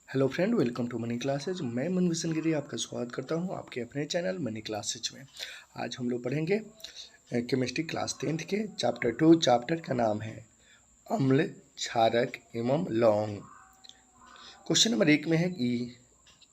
Hello friend, welcome to money classes. मैं मनभूषण गिरी आपका स्वागत करता हूं आपके अपने चैनल मनी क्लासेज में। आज हम लोग पढ़ेंगे केमिस्ट्री क्लास 10th के चैप्टर 2। चैप्टर का नाम है अम्ल, क्षारक एवं लौंग। क्वेश्चन नंबर 1 में है कि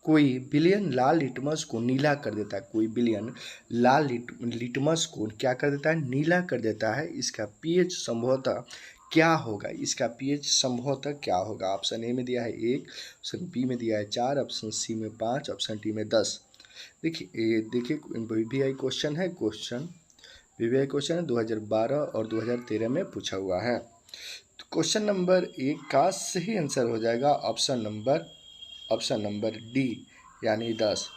कोई बिलियन लाल लिटमस को नीला कर देता है। कोई बिलियन लाल लिटमस को क्या कर देता है? नीला कर देता है। इसका पीएच संभवतः क्या होगा? इसका पीएच संभवतः क्या होगा? ऑप्शन ए में दिया है 1, ऑप्शन बी में दिया है 4, ऑप्शन सी में 5, ऑप्शन डी में 10। देखिए वीवीआई क्वेश्चन है। वीवीआई क्वेश्चन है 2012 और 2013 में पूछा हुआ है। तो क्वेश्चन नंबर 1 का सही आंसर हो जाएगा ऑप्शन नंबर डी यानी 10।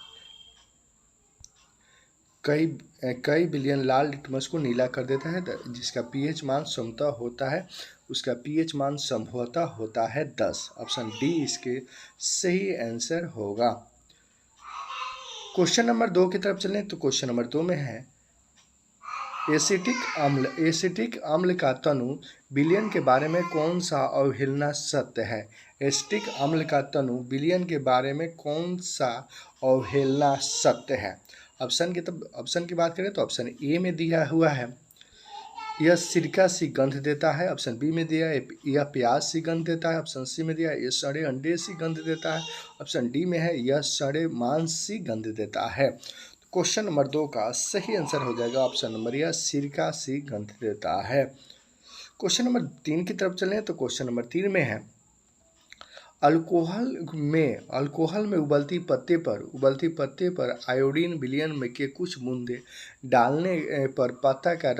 कई बिलियन लाल लिटमस को नीला कर देता है जिसका पीएच मान संभवतः होता है, उसका पीएच मान संभवतः होता है 10। ऑप्शन डी इसके सही आंसर होगा। क्वेश्चन नंबर 2 की तरफ चलें तो क्वेश्चन नंबर 2 में है एसिटिक अम्ल का तनु विलयन के बारे में कौन सा अवहेलना सत्य है? एसिटिक अम्ल का तनु विलयन के बारे में कौन सा अवहेलना सत्य है? ऑप्शन की बात करें तो ऑप्शन ए में दिया हुआ है यह सिरका सी गंध देता है। ऑप्शन बी में दिया है यह प्याज सी गंध देता है। ऑप्शन सी में दिया है यह सड़े अंडे सी गंध देता है। ऑप्शन डी में है यह सड़े मांस सी गंध देता है। क्वेश्चन नंबर 2 का सही आंसर हो जाएगा ऑप्शन नंबर यह सिरका सी गंध देता है। क्वेश्चन नंबर 3 की तरफ चलें तो क्वेश्चन नंबर 3 में है अल्कोहल में उबलती पत्ते पर आयोडीन विलयन में के कुछ बूंदे डालने पर पत्ता का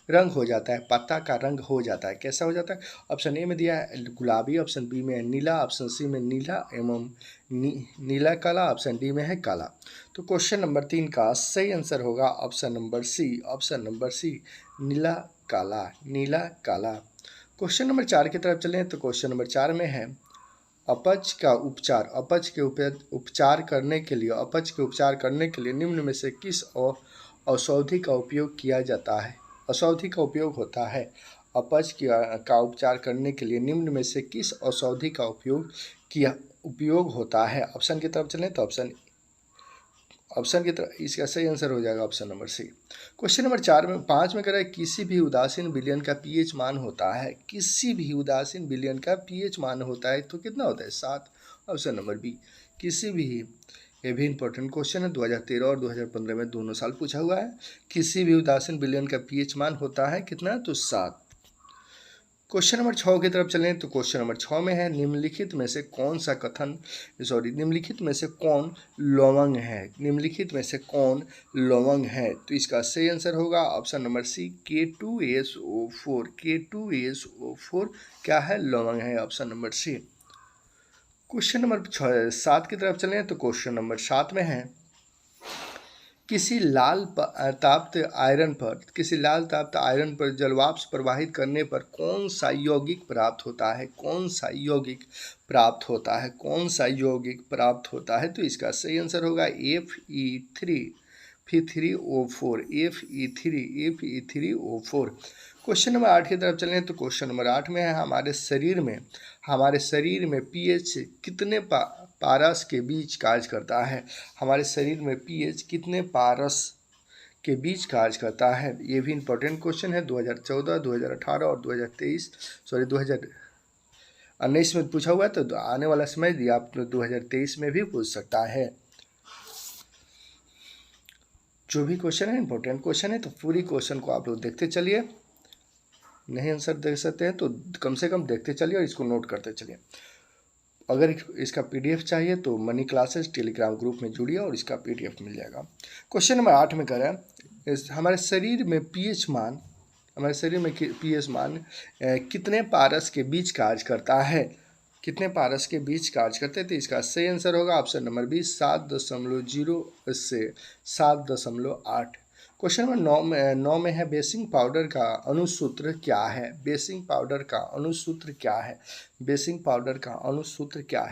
रंग हो जाता है। पत्ता का रंग हो जाता है। कैसा हो जाता है? ऑप्शन ए में दिया है गुलाबी, ऑप्शन बी में नीला, ऑप्शन सी में नीला एवं नीला काला, ऑप्शन डी में है काला। तो क्वेश्चन नंबर 3 का सही आंसर होगा ऑप्शन नंबर सी नीला काला। क्वेश्चन नंबर 4 की तरफ चलें तो क्वेश्चन नंबर 4 में है अपच के उपचार करने के लिए निम्न में से किस औषधि का उपयोग किया जाता है? औषधि का उपयोग होता है। अपच का उपचार करने के लिए निम्न में से किस औषधि का उपयोग होता है? ऑप्शन की तरफ चलें तो ऑप्शन की तरफ इसका सही आंसर हो जाएगा option number C. Question number 5 में कह रहा है किसी भी उदासीन विलयन का पीएच मान होता है। किसी भी उदासीन विलयन का पीएच मान होता है तो कितना होता है? 7। ऑप्शन नंबर बी किसी भी, ये भी इंपॉर्टेंट क्वेश्चन है, 2013 और 2015 में दोनों साल पूछा हुआ है। किसी भी उदासीन विलयन का पीएच मान होता है कितना? तो 7। क्वेश्चन नंबर 6 की तरफ चलें तो क्वेश्चन नंबर 6 में है निम्नलिखित में से कौन लवंग है? तो इसका सही आंसर होगा ऑप्शन नंबर सी K2SO4 क्या है? लवंग है। Option number C. Question number 7 की तरफ चलें तो क्वेश्चन नंबर 7 में है किसी लाल ताप्त आयरन पर जलवाष्प प्रवाहित करने पर कौन सा यौगिक प्राप्त होता है? तो इसका सही आंसर होगा Fe3O4। क्वेश्चन नंबर 8 की तरफ चलें तो क्वेश्चन नंबर 8 में है हमारे शरीर में पीएच कितने पारस के बीच कार्य करता है? हमारे शरीर में पीएच कितने पारस के बीच कार्य करता है? ये भी इंपॉर्टेंट क्वेश्चन है। 2014, 2018 और 2019 में पूछा हुआ है। तो आने वाला समय आप 2023 में भी पूछ सकता है। जो भी क्वेश्चन है इंपॉर्टेंट क्वेश्चन है, तो पूरी क्वेश्चन को आप लोग देखते चलिए। नहीं आंसर देख सकते हैं तो कम से कम देखते चलिए और इसको नोट करते चलिए। अगर इसका पीडीएफ चाहिए तो मनी क्लासेस टेलीग्राम ग्रुप में जुड़िए और इसका पीडीएफ मिल जाएगा। क्वेश्चन नंबर 8 में कह रहा है हमारे शरीर में पीएच मान कितने पारस के बीच कार्य करता है? कितने पारस के बीच कार्य करते हैं? तो इसका सही आंसर होगा ऑप्शन नंबर बी 7.0 से 7.8। क्वेश्चन नंबर 9 में है बेसिंग पाउडर का अणुसूत्र क्या है? बेसिंग पाउडर का अणुसूत्र क्या है?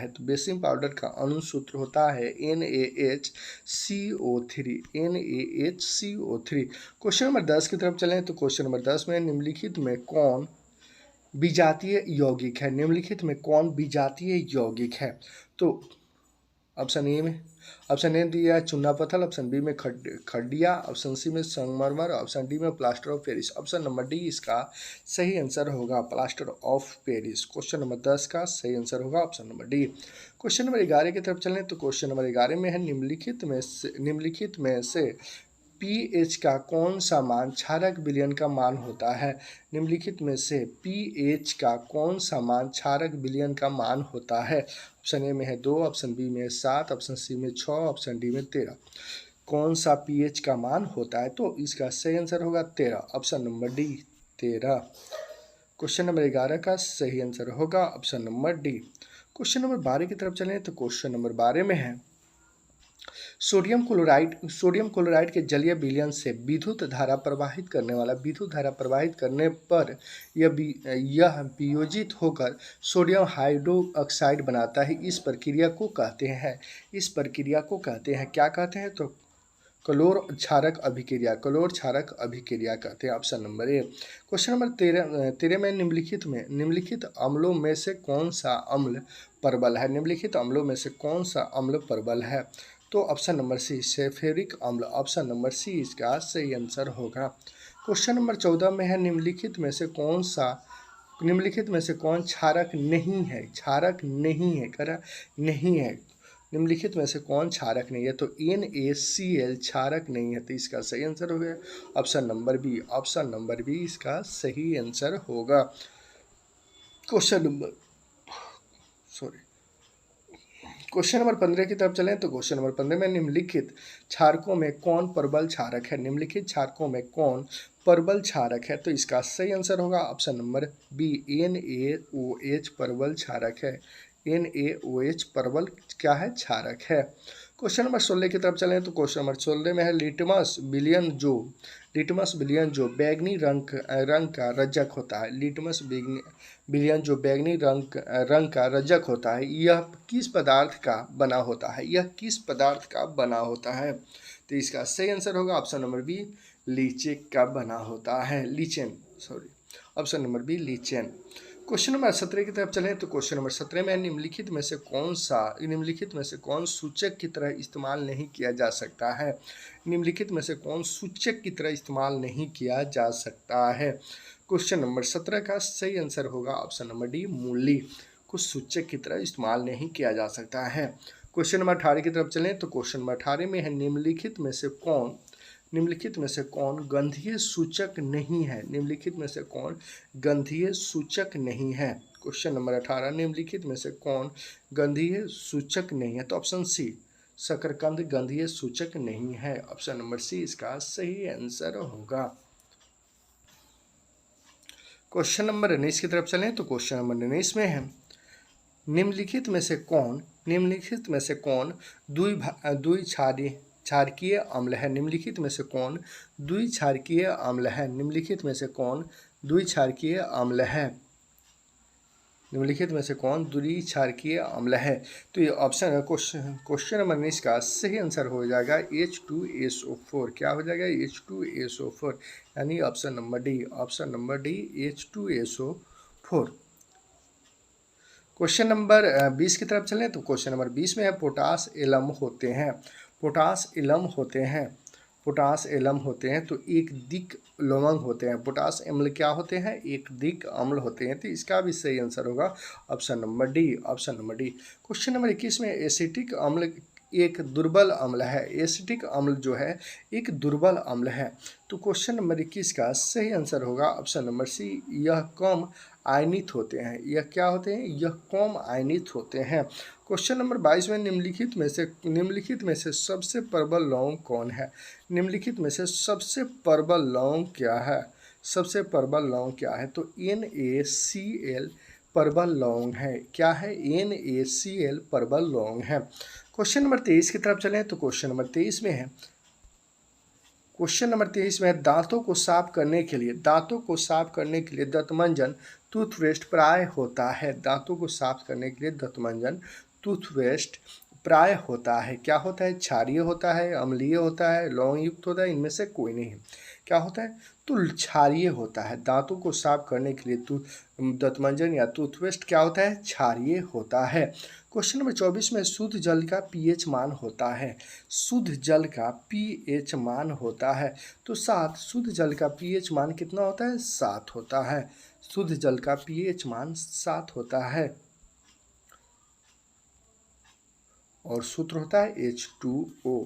तो बेसिंग पाउडर का अणुसूत्र होता है NaHCO3। क्वेश्चन नंबर 10 की तरफ चलें तो क्वेश्चन नंबर 10 में निम्नलिखित में विजातीय यौगिक है? निम्नलिखित में कौन विजातीय यौगिक है? तो ऑप्शन ए दिया है चूना पत्थर, ऑप्शन बी में खडिया, ऑप्शन सी में संगमरमर, ऑप्शन डी में plaster of Paris. Option number D इसका सही आंसर होगा plaster of Paris. Question number 10 का सही आंसर होगा option number D. Question number 11 की तरफ चलें तो क्वेश्चन नंबर 11 में है निम्नलिखित में से पीएच का कौन सा मान क्षारक विलयन का मान होता है? निम्नलिखित में से पीएच का कौन सा मान क्षारक विलयन का मान होता है? ऑप्शन ए में है 2, ऑप्शन बी में है 7, ऑप्शन सी में 6, ऑप्शन डी में 13। कौन सा पीएच का मान होता है? तो इसका सही आंसर होगा 13, option number D 13। Question number 11 का सही आंसर होगा option number D. Question number 12 की तरफ चलें तो क्वेश्चन नंबर 12 में है सोडियम क्लोराइड के जलीय विलयन से विद्युत धारा प्रवाहित करने पर यह वियोजित होकर सोडियम हाइड्रोक्साइड बनाता है। इस प्रक्रिया को कहते हैं क्या कहते हैं? तो क्लोर क्षारक अभिक्रिया कहते हैं। Option number A. Question number 13 में निम्नलिखित अम्लों में से कौन सा अम्ल परबल है? निम्नलिखित अम्लों में से कौन सा अम्ल परबल है? तो ऑप्शन नंबर सी सल्फ्यूरिक अम्ल। ऑप्शन नंबर सी इसका सही आंसर होगा। क्वेश्चन नंबर 14 में है निम्नलिखित में से कौन क्षारक नहीं है? निम्नलिखित में से कौन क्षारक नहीं है? तो NaCl क्षारक नहीं है, तो इसका सही आंसर हो गया option number B. Option number B इसका सही आंसर होगा। क्वेश्चन नंबर 15 की तरफ चलें तो क्वेश्चन नंबर 15 में निम्नलिखित क्षारकों में कौन परबल क्षारक है? निम्नलिखित क्षारकों में कौन परबल क्षारक है? तो इसका सही आंसर होगा ऑप्शन नंबर बी NaOH परबल क्षारक है। NaOH परबल क्या है? क्षारक है। क्वेश्चन नंबर 16 की तरफ चलें तो क्वेश्चन नंबर 16 में है लिटमस विलयन जो बैगनी रंग का रजक होता है। लिटमस विलयन जो बैगनी रंग का रजक होता है, यह किस पदार्थ का बना होता है? तो इसका सही आंसर होगा ऑप्शन नंबर बी लीचेन का बना होता है। Option number B lichen. Question number 17 की तरफ चलें तो क्वेश्चन नंबर 17 में निम्नलिखित में से कौन सूचक की तरह इस्तेमाल नहीं किया जा सकता है? निम्नलिखित में से कौन सूचक की तरह इस्तेमाल नहीं किया जा सकता है? क्वेश्चन नंबर 17 का सही आंसर होगा ऑप्शन नंबर डी मूली। कुछ सूचक की तरह इस्तेमाल नहीं किया जा सकता है। क्वेश्चन नंबर 18 की तरफ चलें तो क्वेश्चन नंबर 18 में है निम्नलिखित में से कौन गंधीय सूचक नहीं है? निम्नलिखित में से कौन गंधीय सूचक नहीं है? क्वेश्चन नंबर 18 निम्नलिखित में से कौन गंधीय सूचक नहीं है? तो ऑप्शन सी शकरकंद गंधीय सूचक नहीं है। ऑप्शन नंबर सी इसका सही आंसर होगा। क्वेश्चन नंबर 19 की तरफ चलें तो क्वेश्चन नंबर 19 में है निम्नलिखित में से कौन द्विक्षारकीय अम्ल है? निम्नलिखित में से कौन द्विक्षारकीय अम्ल है? निम्नलिखित में से कौन द्विक्षारकीय अम्ल है? तो ये ऑप्शन क्वेश्चन नंबर 19 का सही आंसर हो जाएगा H2SO4। क्या हो जाएगा? H2SO4, यानी option number D H2SO4। Question number 20 की तरफ चलें तो क्वेश्चन नंबर 20 में है पोटास एलम होते हैं तो एक दिक लवंग होते हैं। पोटास अम्ल क्या होते हैं? एक दिक अम्ल होते हैं, तो इसका भी सही आंसर होगा option number D. Question number 21 में एसिटिक अम्ल एक दुर्बल अम्ल है। एसिटिक अम्ल जो है एक दुर्बल अम्ल है, तो क्वेश्चन नंबर 21 का सही आंसर होगा ऑप्शन नंबर सी यह कम आयनित होते हैं। यह क्या होते हैं? यह कम आयनित होते हैं। क्वेश्चन नंबर 22 में निम्नलिखित में से सबसे प्रबल लौंग कौन है? निम्नलिखित में से सबसे प्रबल लौंग क्या है? तो NaCl प्रबल लौंग है। क्या है? NaCl प्रबल लौंग है। क्वेश्चन नंबर 23 की तरफ चलें तो क्वेश्चन नंबर 23 में है दांतों को साफ करने के लिए दंतमंजन टूथपेस्ट प्राय होता है। दांतों को साफ करने के लिए दंतमंजन टूथपेस्ट प्राय होता है। क्या होता है? क्षारीय होता है, अम्लीय होता है, लौंग युक्त होता है, इनमें से कोई नहीं। क्या होता है? तो क्षारीय होता है। दांतों को साफ करने के लिए दंतमंजन या टूथपेस्ट क्या होता है? क्षारीय होता है। क्वेश्चन नंबर 24 में शुद्ध जल का पीएच मान होता है। शुद्ध जल का पीएच मान होता है तो 7। शुद्ध जल का पीएच मान कितना होता है? 7 होता है। शुद्ध जल का पीएच मान 7 होता है और सूत्र होता है H2O।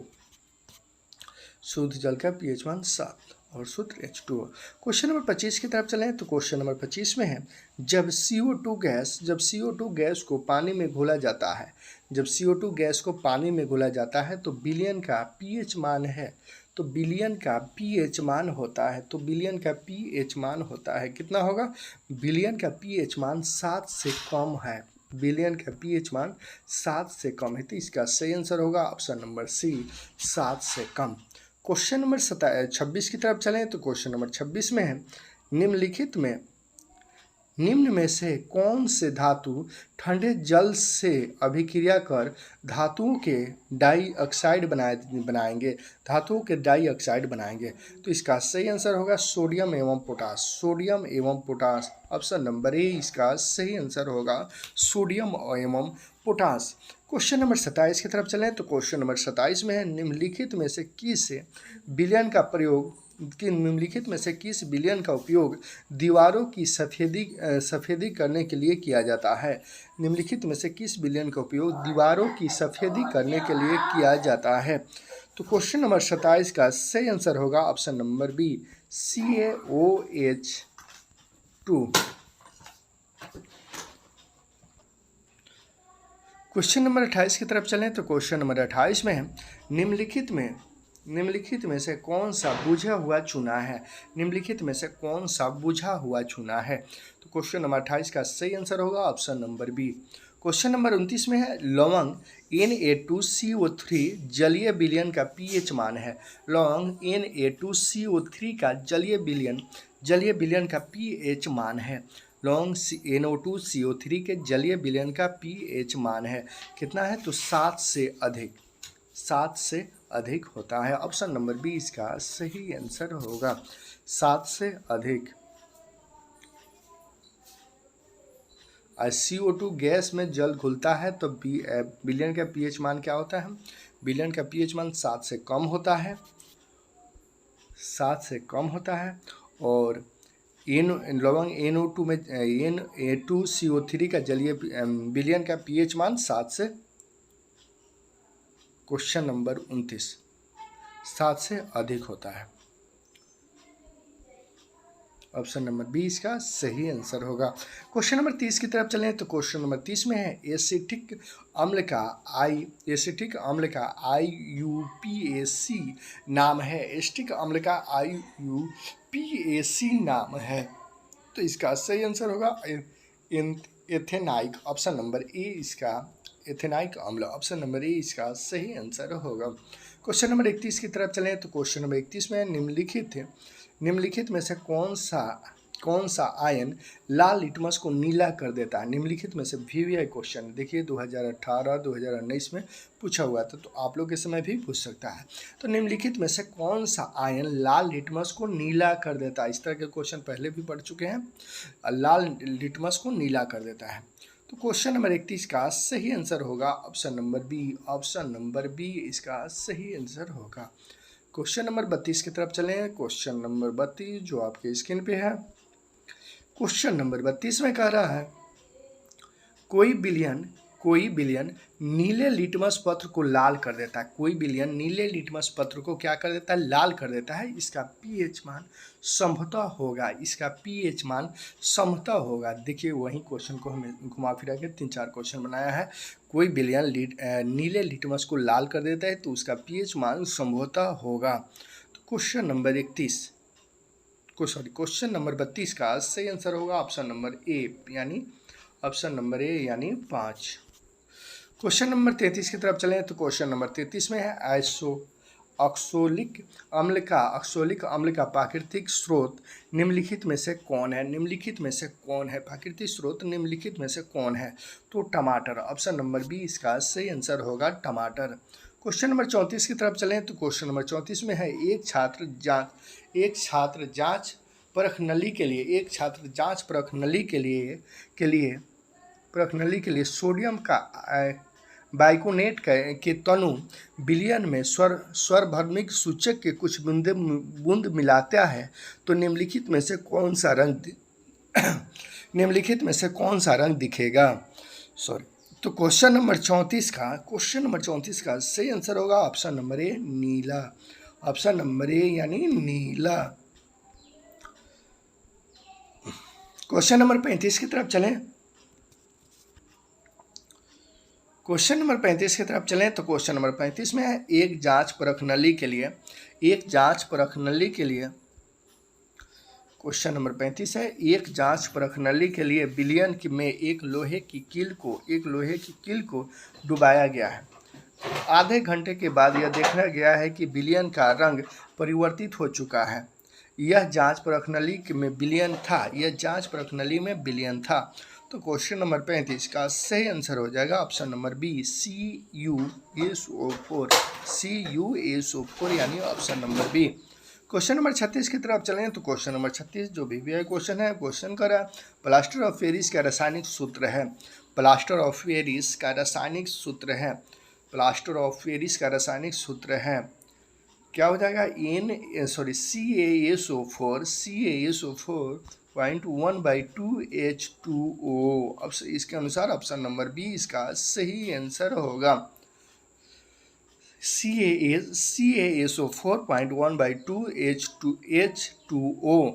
शुद्ध जल का पीएच मान 7 और सूत्र H2O। क्वेश्चन नंबर 25 की तरफ चलें तो क्वेश्चन नंबर 25 में है जब CO2 गैस को पानी में घोला जाता है, जब CO2 गैस को पानी में घोला जाता है तो बिलियन का पीएच मान है, तो बिलियन का पीएच मान होता है, तो बिलियन का पीएच मान होता है कितना होगा? बिलियन का पीएच मान 7 से कम है। बिलियन का पीएच मान 7 से कम है तो इसका सही आंसर होगा ऑप्शन नंबर सी, 7 से कम। क्वेश्चन नंबर 26 की तरफ चलें तो क्वेश्चन नंबर 26 में है निम्न में से कौन से धातु ठंडे जल से अभिक्रिया कर धातुओं के डाइऑक्साइड बनाएंगे, धातुओं के डाइऑक्साइड बनाएंगे? तो इसका सही आंसर होगा सोडियम एवं पोटास। सोडियम एवं पोटास ऑप्शन नंबर ए इसका सही आंसर होगा, सोडियम एवं पोटास। क्वेश्चन नंबर 27 की तरफ चलें तो क्वेश्चन नंबर 27 में है निम्नलिखित में से किस बिलियन का उपयोग दीवारों की सफ़ेदी करने के लिए किया जाता है? निम्नलिखित में से किस बिलियन का उपयोग दीवारों की सफ़ेदी करने के लिए किया जाता है? तो क्वेश्चन नंबर 27 का सही आंसर होगा option number B, CaOH2। Question number 28 की तरफ चलें तो क्वेश्चन नंबर 28 में है निम्नलिखित में से कौन सा बुझा हुआ चूना है? निम्नलिखित में से कौन सा बुझा हुआ चूना है? तो क्वेश्चन नंबर 28 का सही आंसर होगा option number B. Question number 29 में है लवंग Na2CO3 जलीय विलयन का पीएच मान है। लवंग Na2CO3 का जलीय विलयन का पीएच मान है। लौंग NO2CO3 के जलीय विलयन का पीएच मान है कितना है? तो 7 से अधिक, 7 से अधिक होता है। ऑप्शन नंबर बी इसका सही आंसर होगा, 7 से अधिक। CO2 गैस में जल घुलता है तो विलयन का पीएच मान क्या होता है? विलयन का पीएच मान 7 से कम होता है, 7 से कम होता है। और लवंग Na2CO3 का जलीय विलयन का पीएच मान 7 से, क्वेश्चन नंबर 29, 7 से अधिक होता है। ऑप्शन नंबर बी इसका सही आंसर होगा। क्वेश्चन नंबर 30 की तरफ चलें तो क्वेश्चन नंबर 30 में है एसिटिक अम्ल का IUPAC नाम है। एसिटिक अम्ल का IUPAC नाम है तो इसका सही आंसर होगा एथेनाइक। ऑप्शन नंबर ए इसका एथेनाइक अम्ल, ऑप्शन नंबर ए इसका सही आंसर होगा। क्वेश्चन नंबर 31 की तरफ चलें तो क्वेश्चन नंबर 31 में निम्नलिखित में से कौन सा आयन लाल लिटमस को नीला कर देता है? निम्नलिखित में से VVI क्वेश्चन देखिए 2018-2019 में पूछा हुआ था तो आप लोग के समय भी पूछ सकता है। तो निम्नलिखित में से कौन सा आयन लाल लिटमस को नीला कर देता है? इस तरह के क्वेश्चन पहले भी पढ़ चुके हैं, लाल लिटमस को नीला कर देता है। तो क्वेश्चन नंबर 31 का सही आंसर होगा option number B. Option number B इसका सही आंसर होगा। क्वेश्चन नंबर 32 की तरफ चलें। क्वेश्चन नंबर 32 जो आपके स्क्रीन पे है, क्वेश्चन नंबर 32 में कह रहा है कोई बिलियन नीले लिटमस पत्र को लाल कर देता है। कोई बिलियन नीले लिटमस पत्र को क्या कर देता है? लाल कर देता है। इसका पीएच मान संभवतः होगा, इसका पीएच मान संभवतः होगा। देखिए वही क्वेश्चन को हमें घुमा फिरा के 3-4 क्वेश्चन बनाया है। कोई बिलियन नीले लिटमस को लाल कर देता है तो उसका पीएच मान संभवतः होगा। तो क्वेश्चन नंबर 32 का सही आंसर होगा ऑप्शन नंबर ए यानी ऑप्शन नंबर ए यानी 5। क्वेश्चन नंबर 33 की तरफ चलें तो क्वेश्चन नंबर 33 में है ऑक्सोलिक अम्ल का प्राकृतिक स्रोत निम्नलिखित में से कौन है? निम्नलिखित में से कौन है प्राकृतिक स्रोत? निम्नलिखित में से कौन है? तो टमाटर, ऑप्शन नंबर बी इसका सही आंसर होगा टमाटर। क्वेश्चन नंबर 34 की तरफ चलें तो क्वेश्चन नंबर 34 में है एक छात्र जांच परख नली के लिए सोडियम का बाइकोनेट के तनु विलयन में स्वरभर्मिक सूचक के कुछ बूंद मिलाता है तो निम्नलिखित में से कौन सा रंग दिखेगा? तो क्वेश्चन नंबर 34 का सही आंसर होगा option number A Neela. Option number A यानी नीला। क्वेश्चन नंबर 35 की तरफ चलें। क्वेश्चन नंबर 35 की तरफ चलें तो क्वेश्चन नंबर 35 में है एक जांच परख नली क्वेश्चन नंबर 35 है एक जांच परख नली के लिए विलयन में एक लोहे की कील को डुबाया गया है। आधे घंटे के बाद यह देखा गया है कि विलयन का रंग परिवर्तित हो चुका है। यह जांच परख नली में विलयन था। तो क्वेश्चन नंबर 35 का सही आंसर हो जाएगा ऑप्शन नंबर बी CuSO4 यानी option number B. Question number 36 की तरफ चलें तो क्वेश्चन नंबर 36 जो भी क्वेश्चन है क्वेश्चन का प्लास्टर ऑफ पेरिस का रासायनिक सूत्र है क्या हो जाएगा? CaSO4.1/2H2O। अब इसके अनुसार ऑप्शन नंबर बी इसका सही आंसर होगा। CaSO4.1/2H2O।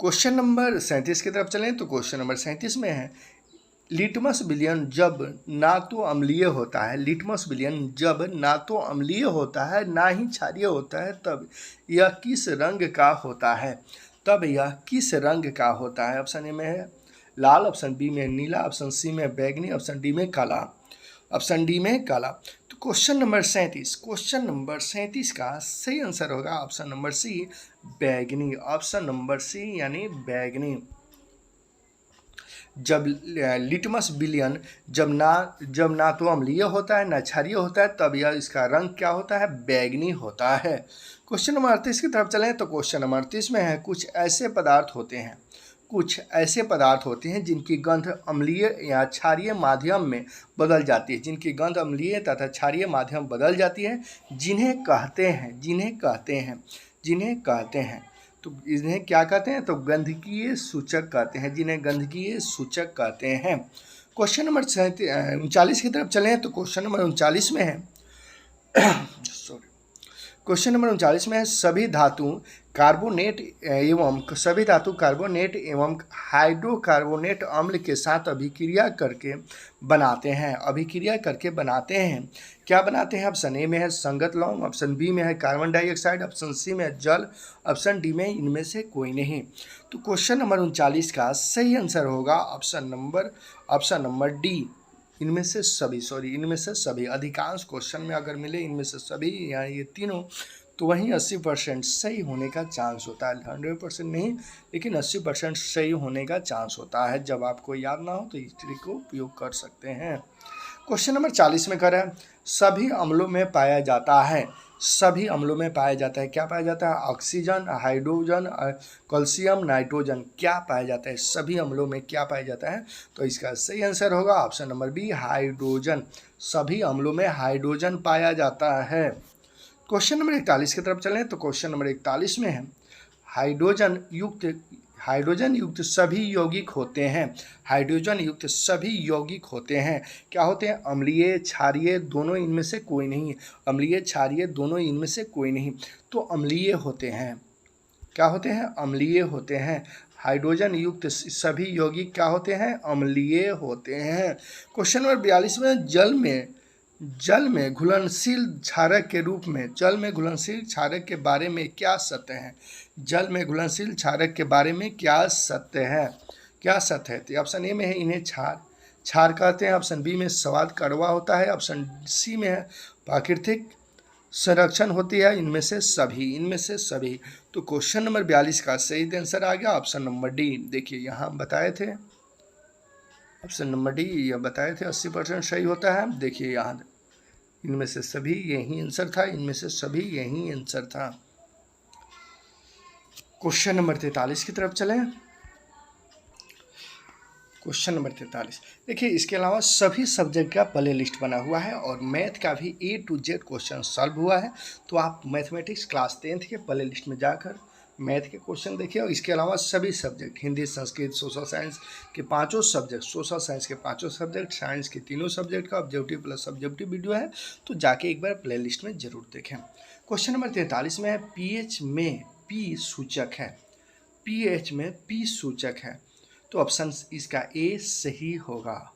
क्वेश्चन नंबर 37 की तरफ चलें तो क्वेश्चन नंबर 37 में है लिटमस विलयन जब ना तो अम्लीय होता है ना ही क्षारीय होता है तब यह किस रंग का होता है? ऑप्शन ए में है लाल, ऑप्शन बी में नीला, ऑप्शन सी में बैगनी, ऑप्शन डी में काला। तो क्वेश्चन नंबर 37 का सही आंसर होगा ऑप्शन नंबर सी बैगनी। ऑप्शन नंबर सी यानी बैगनी। जब लिटमस विलयन जब ना तो अम्लीय होता है ना क्षारीय होता है तब यह इसका रंग क्या होता है? बैगनी होता है। क्वेश्चन नंबर 38 की तरफ चलें तो क्वेश्चन नंबर 38 में है कुछ ऐसे पदार्थ होते हैं जिनकी गंध अम्लीय या क्षारीय माध्यम में बदल जाती है। जिन्हें कहते हैं तो इन्हें क्या कहते हैं? तो गंधकीय सूचक कहते हैं। क्वेश्चन नंबर 39 की तरफ चलें तो क्वेश्चन नंबर 39 में है सभी धातु कार्बोनेट एवं हाइड्रोकार्बोनेट अम्ल के साथ अभिक्रिया करके बनाते हैं। क्या बनाते हैं? ऑप्शन ए में है संगत लौंग, ऑप्शन बी में है कार्बन डाइऑक्साइड, ऑप्शन सी में है जल, ऑप्शन डी में इनमें से कोई नहीं। तो क्वेश्चन नंबर 39 का सही आंसर होगा ऑप्शन नंबर डी इनमें से सभी। अधिकांश क्वेश्चन में अगर मिले इनमें से सभी या ये तीनों तो वहीं 80% सही होने का चांस होता है। 100% नहीं लेकिन 80% सही होने का चांस होता है। जब आपको याद ना हो तो इस ट्रिक को उपयोग कर सकते हैं। क्वेश्चन नंबर 40 में कर सभी अम्लों में पाया जाता है। क्या पाया जाता है? Oxygen, hydrogen, calcium, nitrogen. क्या पाया जाता है? सभी अम्लों में क्या पाया जाता है? तो इसका सही आंसर होगा ऑप्शन नंबर बी हाइड्रोजन। सभी अम्लों में हाइड्रोजन पाया जाता है। क्वेश्चन नंबर 41 की तरफ चलें तो क्वेश्चन नंबर 41 में है हाइड्रोजन युक्त सभी यौगिक होते हैं। क्या होते हैं? अम्लीय, क्षारीय, दोनों इनमें से कोई नहीं। तो अम्लीय होते हैं। क्या होते हैं? अम्लीय होते हैं। हाइड्रोजन युक्त सभी यौगिक क्या होते हैं? अम्लीय होते हैं। क्वेश्चन नंबर 42 में जल में घुलनशील क्षारक के बारे में क्या सत्य है? क्या सत्य है? तो ऑप्शन ए में है इन्हें क्षार क्षार कहते हैं। ऑप्शन बी में स्वाद कड़वा होता है। ऑप्शन सी में है प्राकृतिक संरक्षण होती है। इनमें से सभी। तो क्वेश्चन नंबर 42 का सही आंसर आ गया ऑप्शन नंबर डी। देखिए यहाँ हम बताए थे ऑप्शन नंबर डी, यह बताए थे 80% सही होता है। देखिए यहाँ इनमें से सभी यही आंसर था, इनमें से सभी यही आंसर था। क्वेश्चन नंबर 43 की तरफ चलें। क्वेश्चन नंबर 43 देखिए, इसके अलावा सभी सब्जेक्ट का प्ले लिस्ट बना हुआ है और मैथ का भी A to Z question solve हुआ है। तो आप मैथमेटिक्स क्लास 10th के प्ले लिस्ट में जाकर मैथ के क्वेश्चन देखिए। और इसके अलावा सभी subject Hindi, Sanskrit, social science के पाँचों सब्जेक्ट, सोशल साइंस के पाँचों सब्जेक्ट, साइंस के तीनों सब्जेक्ट का ऑब्जेक्टिव प्लस सब्जेक्टिव वीडियो है, तो जाके एक बार प्ले लिस्ट में जरूर देखें। क्वेश्चन नंबर 43 में है पीएच में पी सूचक है। पीएच में पी सूचक है, तो ऑप्शन इसका ए सही होगा।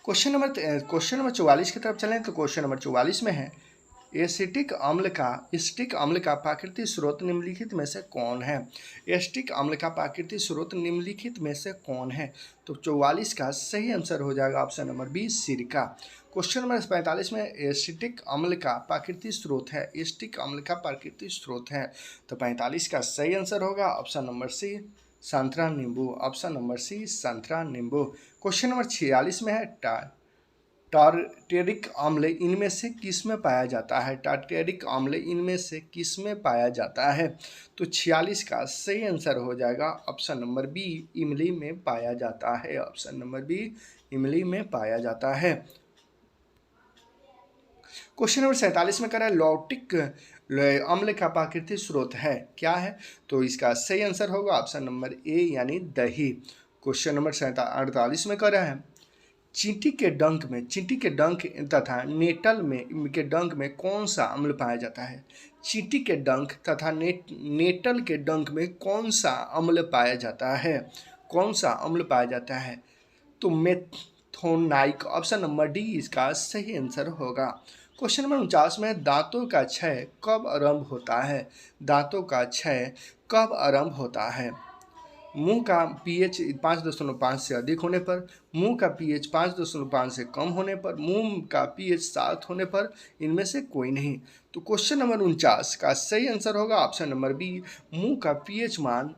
क्वेश्चन नंबर 44 की तरफ चलें। तो क्वेश्चन नंबर 44 में है एसिटिक अम्ल का प्राकृतिक स्रोत निम्नलिखित में से कौन है। एसिटिक अम्ल का प्राकृतिक स्रोत निम्नलिखित में से कौन है। तो 44 का सही आंसर हो जाएगा ऑप्शन नंबर बी सिरका। क्वेश्चन नंबर 45 में एसिटिक अम्ल का प्राकृतिक स्रोत है। एसिटिक अम्ल का प्राकृतिक स्रोत है, तो 45 का सही आंसर होगा ऑप्शन नंबर सी संतरा नींबू। ऑप्शन नंबर सी संतरा नींबू। क्वेश्चन नंबर 46 में है टार्टेरिक अम्ल इनमें से किस में पाया जाता है। टार्टेरिक अम्ल इनमें से किस में पाया जाता है। तो 46 का सही आंसर हो जाएगा ऑप्शन नंबर बी इमली में पाया जाता है। ऑप्शन नंबर बी इमली में पाया जाता है। क्वेश्चन नंबर 47 में कह रहा है लौटिक अम्ल का प्राकृतिक स्रोत है, क्या है। तो इसका सही आंसर होगा ऑप्शन नंबर ए यानी दही। क्वेश्चन नंबर 48 में कह रहा है चींटी के डंक तथा नेटल में कौन सा अम्ल पाया जाता है। चींटी के डंक तथा नेटल के डंक में कौन सा अम्ल पाया जाता है। कौन सा अम्ल पाया जाता है। तो मेथोनाइक। ऑप्शन नंबर डी इसका सही आंसर होगा। क्वेश्चन नंबर 49 में दांतों का क्षय कब आरंभ होता है। दांतों का क्षय कब आरंभ होता है। मुंह का पीएच 5.5 से अधिक होने पर, मुंह का पीएच 5.5 से कम होने पर, मुंह का पीएच 7 होने पर, इनमें से कोई नहीं। तो क्वेश्चन नंबर 49 का सही आंसर होगा ऑप्शन नंबर बी मुंह का पीएच मान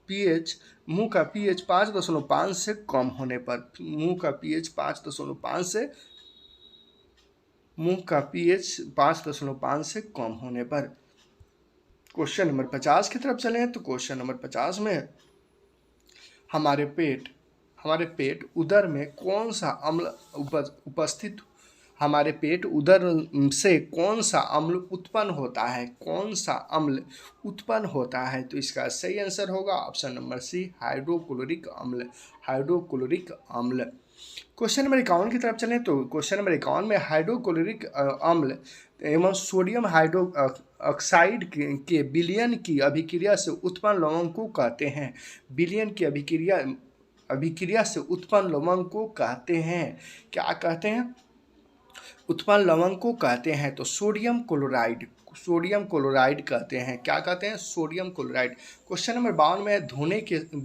5.5 से कम होने पर। मुंह का पीएच 5.5 से कम होने पर। क्वेश्चन नंबर 50 की तरफ चले हैं। तो क्वेश्चन नंबर 50 में हमारे पेट उदर में कौन सा अम्ल उपस्थित हमारे पेट उदर से कौन सा अम्ल उत्पन्न होता है। कौन सा अम्ल उत्पन्न होता है। तो इसका सही आंसर होगा ऑप्शन नंबर सी हाइड्रोक्लोरिक अम्ल। क्वेश्चन नंबर 51 की तरफ चलें। तो क्वेश्चन नंबर 51 में हाइड्रोक्लोरिक अम्ल एवं सोडियम हाइड्रोक्साइड के विलयन की अभिक्रिया से उत्पन्न लवण को कहते हैं। विलयन की अभिक्रिया से उत्पन्न लवण को कहते हैं, क्या कहते हैं। उत्पन्न लवण को कहते हैं तो सोडियम क्लोराइड कहते हैं। क्या कहते हैं। Sodium chloride. क्वेश्चन नंबर 52 में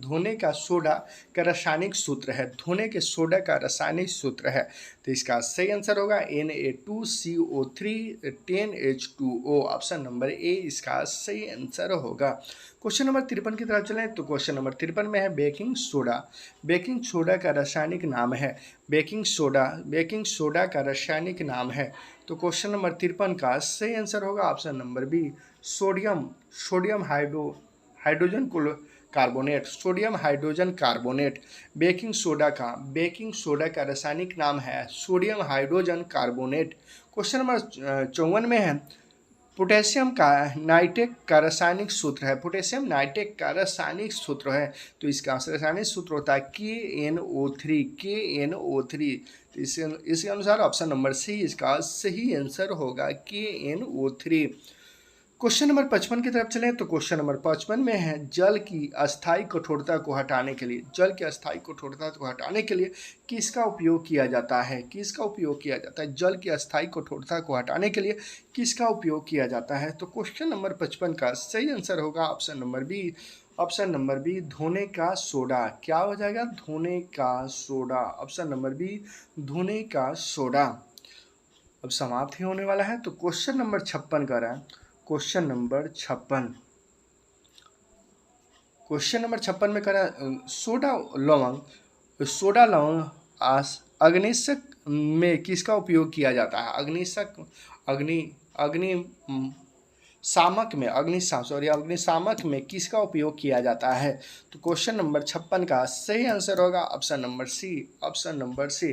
धोने का सोडा का रासायनिक सूत्र है। धोने के सोडा का रासायनिक सूत्र है, तो इसका सही आंसर होगा Na2CO3 10H2O। Option number A इसका सही आंसर होगा। क्वेश्चन नंबर 53 की तरफ चलें। तो क्वेश्चन नंबर 53 में है बेकिंग सोडा का रासायनिक नाम है। बेकिंग सोडा का रासायनिक नाम है। तो क्वेश्चन नंबर 53 का सही आंसर होगा option number B sodium hydrogen carbonate. Baking soda का रासायनिक नाम है sodium hydrogen carbonate. Question number 54 में है पोटेशियम का नाइट्रेट का रासायनिक सूत्र है। पोटेशियम नाइट्रेट का रासायनिक सूत्र है, तो इसका रासायनिक सूत्र होता है KNO3। तो इसके अनुसार ऑप्शन नंबर सी इसका सही आंसर होगा KNO3। क्वेश्चन नंबर 55 की तरफ चलें। तो क्वेश्चन नंबर 55 में है जल की अस्थायी कठोरता को हटाने के लिए किसका उपयोग किया जाता है। जल की अस्थायी कठोरता को हटाने के लिए किसका उपयोग किया जाता है। तो क्वेश्चन नंबर 55 का सही आंसर होगा option number B option number B धोने का सोडा। क्या हो जाएगा? धोने का सोडा। ऑप्शन नंबर बी धोने का सोडा। अब समाप्त ही होने वाला है, तो क्वेश्चन नंबर 56 कर रहा है। क्वेश्चन नंबर 56, क्वेश्चन नंबर 56 में करा सोडा लवंग अग्निशक में किसका उपयोग किया जाता है? अग्निशक अग्नि अग्नि अग्निशामक में किसका उपयोग किया जाता है? तो क्वेश्चन नंबर 56 का सही आंसर होगा option number C. Option number C.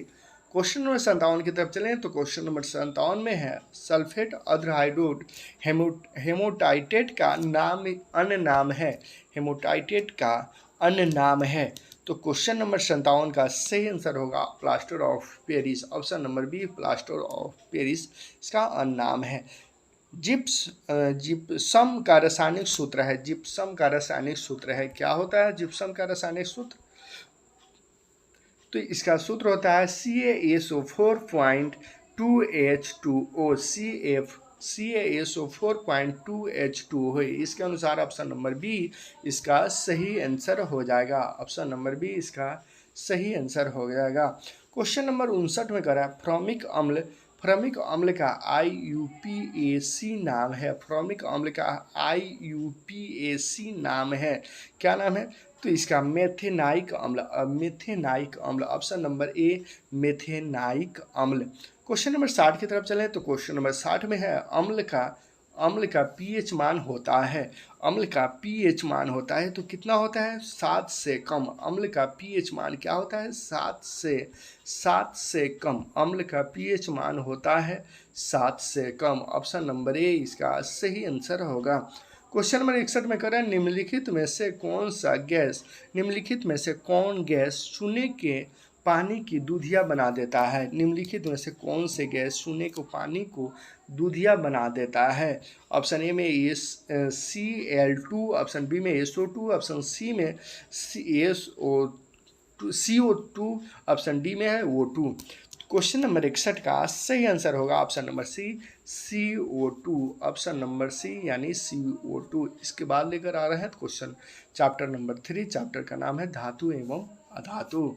Question number 57 की तरफ चलें, तो क्वेश्चन नंबर 57 में है सल्फेट अल्डिहाइड हेमोटाइटेट का नाम अन्य नाम है। हेमोटाइटेट का अन्य नाम है। तो क्वेश्चन नंबर 57 का सही आंसर होगा plaster of Paris. Option number B plaster of Paris इसका अन्य नाम है। जिप्सम का रासायनिक सूत्र है। जिप्सम का रासायनिक सूत्र है। क्या होता है जिप्सम का रासायनिक सूत्र? तो इसका सूत्र होता है CaSO4.2H2O। CaSO4.2H2O है। इसके अनुसार ऑप्शन नंबर बी इसका सही आंसर हो जाएगा। ऑप्शन नंबर बी इसका सही आंसर हो जाएगा। क्वेश्चन नंबर 59 में करा फॉर्मिक अम्ल का IUPAC नाम है। फॉर्मिक अम्ल का IUPAC नाम है। क्या नाम है? तो इसका मेथेनाइक अम्ल। ऑप्शन नंबर ए मेथेनाइक अम्ल। क्वेश्चन नंबर 60 की तरफ चलें, तो क्वेश्चन नंबर 60 में है अम्ल का पीएच मान होता है। अम्ल का पीएच मान होता है तो कितना होता है? 7 से कम। अम्ल का पीएच मान क्या होता है? 7 से कम। अम्ल का पीएच मान होता है 7 से कम। ऑप्शन नंबर ए इसका सही आंसर होगा। क्वेश्चन नंबर 61 में करें निम्नलिखित में से कौन गैस चूने के पानी की दूधिया बना देता है? निम्नलिखित में से कौन से गैस चूने को पानी को दूधिया बना देता है? ऑप्शन ए में Cl2, ऑप्शन बी में SO2, ऑप्शन सी में CO2, ऑप्शन डी में है O2। क्वेश्चन नंबर 61 का सही आंसर होगा option number C CO2। Option number C यानी CO2। इसके बाद लेकर आ रहे हैं क्वेश्चन चैप्टर नंबर 3। चैप्टर का नाम है धातु एवं अधातु।